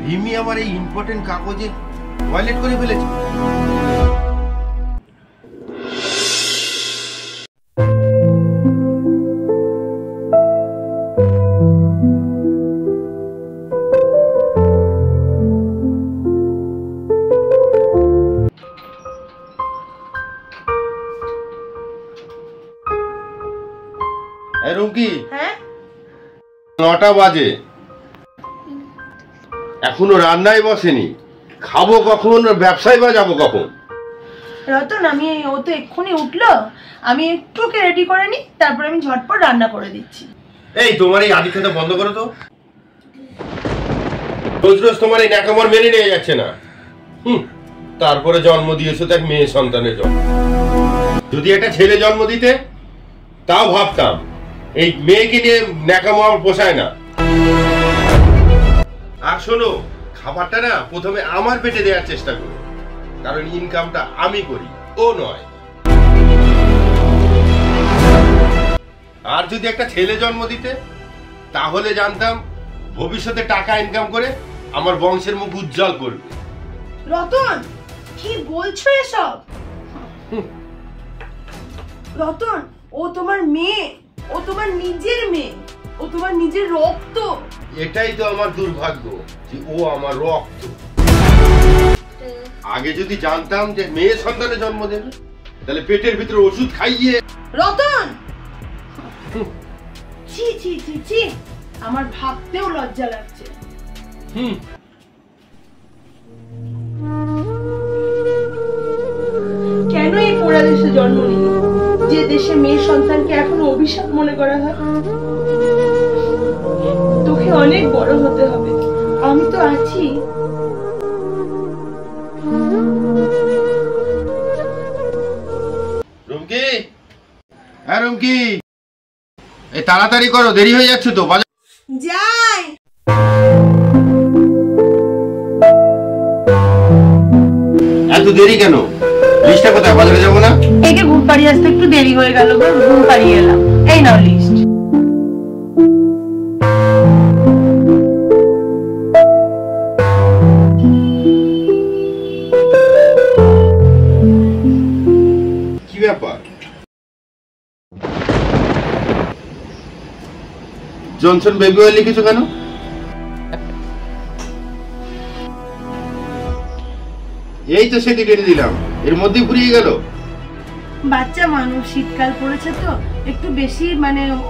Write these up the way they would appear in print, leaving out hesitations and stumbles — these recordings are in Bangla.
রিমি আমার এই ইম্পর্টেন্ট কাগজে ওয়ালেট করে ফেলেছে। রুমকি, হ্যাঁ 9টা বাজে, এখনো রান্নাই বসেনি। খাবো কখন, ব্যবসায় বা যাবো কখন? রতন, ও তো এক্ষুনি উঠলো, আমি একটু রেডি করে নি, তারপর আমি ঝটপট রান্না করে দিচ্ছি। এই তোমার এই আদি খেতে বন্ধ করো তো। রোজ রোজ তোমার এই ন্যাকামর মেনে নিয়ে যাচ্ছে না। তারপরে জন্ম দিয়েছো তো এক মেয়ে সন্তানের জন্ম। যদি একটা ছেলে জন্ম দিতে তাও ভাবতাম, এই মেয়েকে নিয়ে ন্যাকামো আমার পোষায় না। আর শোনো, খাবারটা না প্রথমে আমার পেটে দেওয়ার চেষ্টা করো, কারণ ইনকামটা আমি করি, ও নয়। আর যদি একটা ছেলে জন্ম দিতে, তাহলে জানতাম ভবিষ্যতে টাকা ইনকাম করে আমার বংশের মুখ উজ্জ্বল করবে। রতন, কি বলছো এসব? রতন, ও তোমার মেয়ে, ও তোমার নিজের মেয়ে, ও তোমার নিজের রক্ত। এটাই তো আমার দুর্ভাগ্য যে ও আমার রক্ত। আগে যদি জানতাম যে মেয়ে সন্তানের জন্ম দেবে, তাহলে পেটের ভিতরে ওষুধ খাইয়ে। রতন, ছি ছি ছি ছি, আমার ভাবতেও লজ্জা লাগছে। কেন এই পোড়া দেশে জন্ম নিলি, যে দেশে মেয়ে সন্তানকে এখনো অভিশাপ মনে করা হয়? তোকে অনেক বড় হতে হবে, আমি তো আছি। রুমকি, হ্যাঁ রুমকি, এই তাড়াতাড়ি করো, দেরি হয়ে যাচ্ছে তো। যাই। এত দেরি কেন? লিস্টটা কোথায়? বাজারে যাবো না? একে ঘুম পাড়িয়ে আসতে একটু দেরি হয়ে গেল, ঘুম পাড়িয়ে এলাম। এই নাও লিস্ট। কি ব্যাপার? জনসন বেবি অয়েল লিখেছো কেন? এই তো সেদিন এনে দিলাম, এর মধ্যেই ফুরিয়ে গেল। বাচ্চা মানুষ, শীতকাল পড়েছে তো একটু বেশি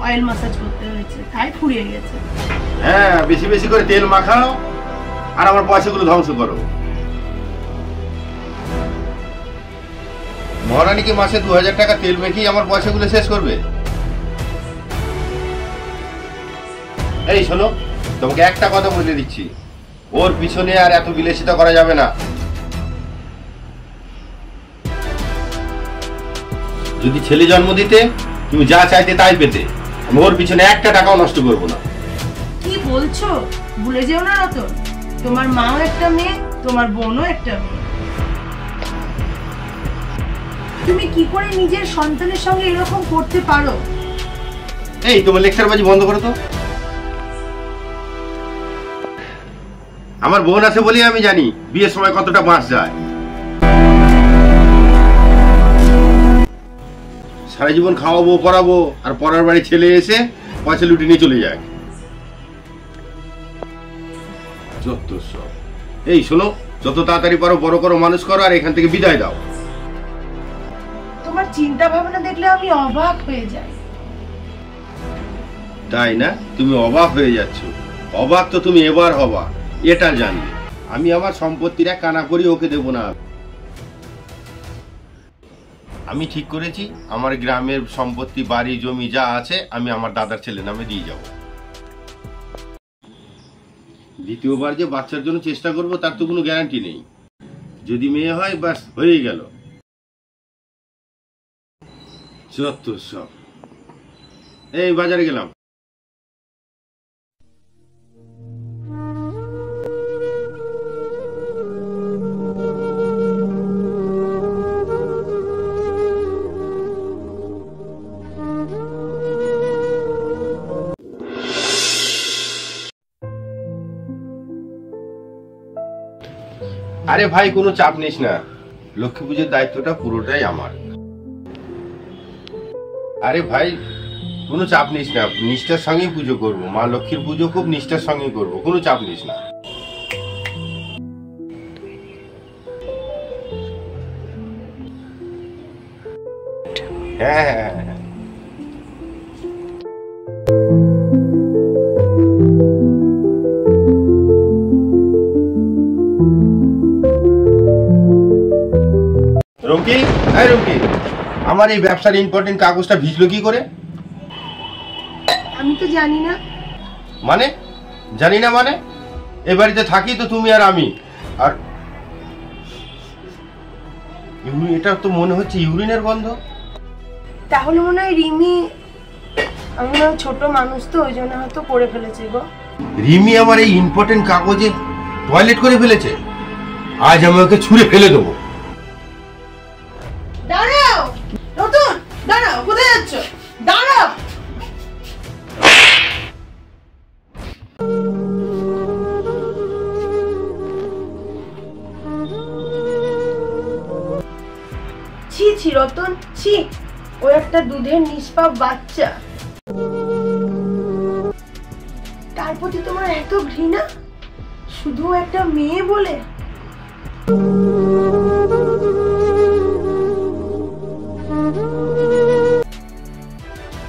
অয়েল মাসাজ করতে হয়েছে, তাই ফুরিয়ে গেছে। হ্যাঁ, বেশি বেশি করে তেল মাখাও আর আমার পয়সাগুলো ধ্বংস করো। মহারানী কি মাসে 2000 টাকা তেল মেখেই আমার পয়সাগুলো শেষ করবে? এই শোনো, তোমাকে একটা কথা বলে দিচ্ছি, ওর পিছনে আর এত বিলাসিতা করা যাবে না। যদি ছেলে জন্ম দিতে, তুমি যা চাইতে তাই পেতে। আমি ওর পিছনে একটা টাকাও নষ্ট করবো না। কি বলছো? ভুলে যেও না রতন, তোমার মাও একটা মেয়ে, তোমার বোনও একটা মেয়ে। তুমি কি করে নিজের সন্তানের সঙ্গে এরকম করতে পারো? এই তোমার লেকচারবাজি বন্ধ করো তো। আমার বোন আছে বলেই আমি জানি বিয়ের সময় কতটা বাঁশ যায়। সারা জীবন খাওয়াবো পড়াবো, আর পরের বাড়ি ছেলে এসে পয়সা লুটি নিয়ে চলে যায়। যত সব। এই শোনো, যত তাড়াতাড়ি পারো বড় করো, মানুষ করো, আর এখান থেকে বিদায় দাও। তোমার চিন্তা ভাবনা দেখলে আমি অবাক হয়ে যাই। তাই না? তুমি অবাক হয়ে যাচ্ছ। অবাক তো তুমি এবার হবা, এটা জানি। আমি আমার সম্পত্তির এক কানা করি ওকে দেবো না। আমি ঠিক করেছি, আমার গ্রামের সম্পত্তি, বাড়ি, জমি যা আছে আমি আমার দাদার ছেলে নামে দিয়ে যাব। দ্বিতীয়বার যে বাচ্চার জন্য চেষ্টা করব তার তো কোনো গ্যারান্টি নেই। যদি মেয়ে হয় বাস হয়েই গেল। যত সব। এই বাজারে গেলাম। আরে ভাই কোনো চাপ নিস না, লক্ষ্মী পুজোর দায়িত্বটা পুরোটাই আমার। আরে ভাই কোনো চাপ নিস না, নিষ্ঠার সঙ্গেই পুজো করবো, মা লক্ষ্মীর পুজো খুব নিষ্ঠার সঙ্গে করবো, কোনো চাপ নিস না। হ্যাঁ হ্যাঁ হ্যাঁ। রঙ্কি, হ্যাঁ রঙ্কি, আমার এই ব্যবসার ইম্পর্টেন্ট কাগজটা ভিজলো কি করে? আমি তো জানি না। মানে জানি না মানে? এ বাড়িতে থাকি তো তুমি আর আমি, আর এটা তো মনে হচ্ছে ইউরিনের গন্ধ। তাহলে মনে হয় রিমি, আমি মনে হয় ছোট মানুষ তো ওই জন্য হয়তো করে ফেলেছে গো। রিমি আমার এই ইম্পর্টেন্ট কাগজে টয়লেট করে ফেলেছে, আজ আমি ওকে ছুঁড়ে ফেলে দেবো। দাঁড়াও নতুন, দাঁড়াও, কোথায় যাচ্ছ? দাঁড়াও। ছি ছি রতন, ছি, ও একটা দুধের নিষ্পাপ বাচ্চা, তার প্রতি তোমার এত ঘৃণা শুধু একটা মেয়ে বলে?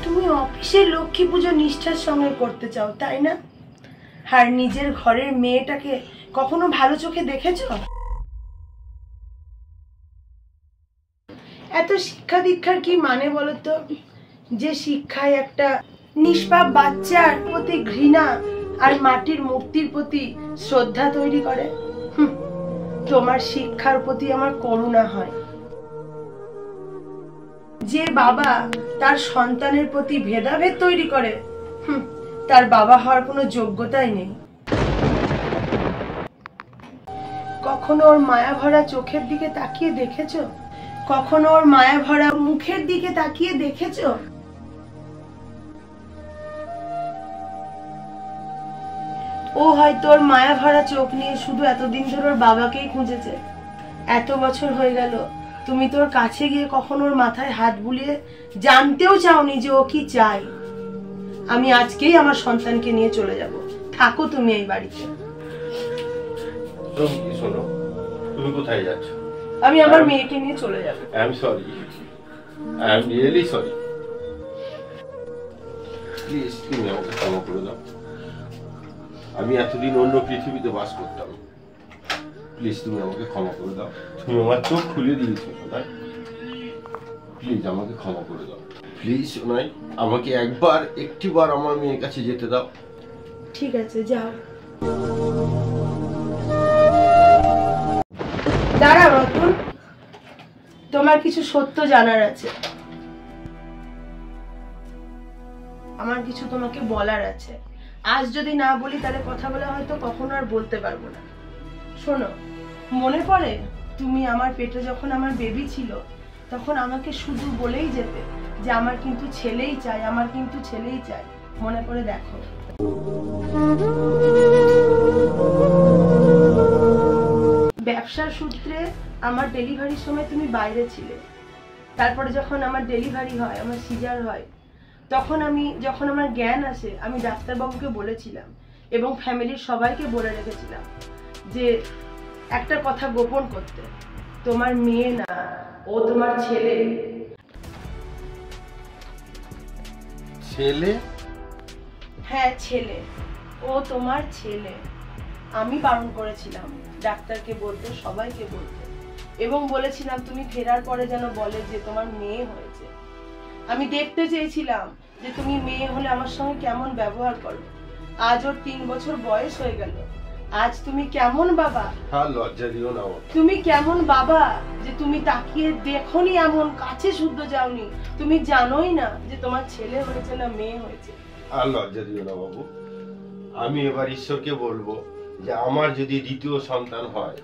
তুমি অফিসের লক্ষ্মী পুজো নিষ্ঠার সঙ্গে করতে চাও তাই না? আর নিজের ঘরের মেয়েটাকে কখনো ভালো চোখে দেখেছো? এত শিক্ষা দীক্ষার কি মানে বলো তো, যে শিক্ষায় একটা নিষ্পাপ বাচ্চার প্রতি ঘৃণা আর মাটির মূর্তির প্রতি শ্রদ্ধা তৈরি করে? তোমার শিক্ষার প্রতি আমার করুণা হয়। যে বাবা তার সন্তানের প্রতি ভেদাভেদ তৈরি করে, তার বাবা হওয়ার কোনো যোগ্যতাই নেই। কখনো ওর মায়া ভরা চোখের দিকে তাকিয়ে দেখেছো? কখনো ওর মায়া ভরা মুখের দিকে তাকিয়ে দেখেছো? ও হয়তো ওর মায়া ভরা চোখ নিয়ে শুধু এতদিন ধরে ওর বাবাকেই খুঁজেছে। এত বছর হয়ে গেল, তুমি তোর কাছে গিয়ে কখনো ওর মাথায় হাত বুলিয়ে জানতেও চাওনি যে ও কি চায়। আমি আজকেই আমার সন্তানকে নিয়ে চলে যাব, থাকো তুমি এই বাড়িতে। শোনো, তুমি কোথায় যাচ্ছ? আমি আমার মেয়েকে নিয়ে চলে যাব। I am sorry, I am really sorry. Please তুমি আমাকে ক্ষমা করে দাও। আমি এতদিন অন্য পৃথিবীতে বাস করতাম, প্লিজ তুমি আমাকে ক্ষমা করে দাও। তুমি আমার চোখ খুলে দিয়েছো সোনাই, প্লিজ আমাকে ক্ষমা করে দাও। প্লিজ সোনাই, আমাকে একটিবার আমার মেয়ের কাছে যেতে দাও। ঠিক আছে, যাও। দাঁড়াও রতন, তোমার কিছু সত্য জানার আছে, আমার কিছু তোমাকে বলার আছে। আজ যদি না বলি তাহলে কথা বলে হয়তো কখনো আর বলতে পারবো না। শোনো, মনে পড়ে তুমি আমার পেটে যখন আমার বেবি ছিল, তখন আমাকে শুধু বলেই যেতে যে আমার কিন্তু ছেলেই চাই, আমার কিন্তু ছেলেই চাই। মনে পড়ে দেখো। ব্যবসার সূত্রে আমার ডেলিভারির সময় তুমি বাইরে ছিলে। তারপরে যখন আমার ডেলিভারি হয়, আমার সিজার হয়, তখন যখন আমার জ্ঞান আসে, আমি ডাক্তারবাবুকে বলেছিলাম এবং ফ্যামিলির সবাইকে বলে রেখেছিলাম যে একটা কথা গোপন করতে, তোমার মেয়ে না, ও তোমার ছেলে। ছেলে? হ্যাঁ ছেলে, ও তোমার ছেলে। আমি বারণ করেছিলাম ডাক্তারকে বলতে, সবাইকে বলতে, এবং বলেছিলাম তুমি ফেরার পরে যেন বলে যে তোমার মেয়ে হয়েছে। আমি দেখতে চেয়েছিলাম যে তুমি মেয়ে হলে আমার সঙ্গে কেমন ব্যবহার করো। আজ ওর 3 বছর বয়স হয়ে গেল, আজ তুমি কেমন বাবা? হ্যাঁ, লজ্জা দিও না। তুমি কেমন বাবা যে তুমি তাকিয়ে দেখোনি, এমন কাছে শুদ্ধ যাওনি, তুমি জানোই না যে তোমার ছেলে হয়েছে না মেয়ে হয়েছে। আর লজ্জা দিও না বাবু। আমি এবার ঈশ্বরকে বলবো যে আমার যদি দ্বিতীয় সন্তান হয়,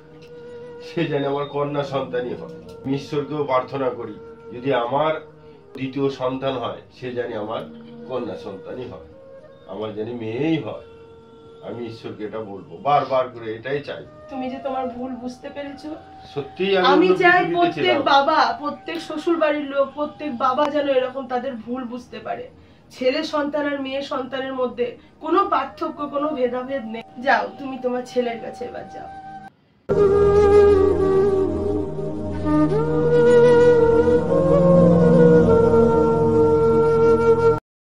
সে যেন আমার কন্যা সন্তানই হয়। আমি ঈশ্বরকেও প্রার্থনা করি যদি আমার দ্বিতীয় সন্তান হয়, সে জানি আমার কন্যা সন্তানই হয়, আমার জানি মেয়েই হয়। আমি ঈশ্বরকে এটা বলবো, বারবার করে এটাই চাই। তুমি যে তোমার ভুল বুঝতে পেরেছো, সত্যি আমি চাই প্রত্যেক বাবা, প্রত্যেক শ্বশুর বাড়ির লোক, প্রত্যেক বাবা যেন এরকম তাদের ভুল বুঝতে পারে। ছেলে সন্তান আর মেয়ে সন্তানের মধ্যে কোনো পার্থক্য, কোনো ভেদাভেদ নেই। যাও তুমি তোমার ছেলের কাছে এবার যাও।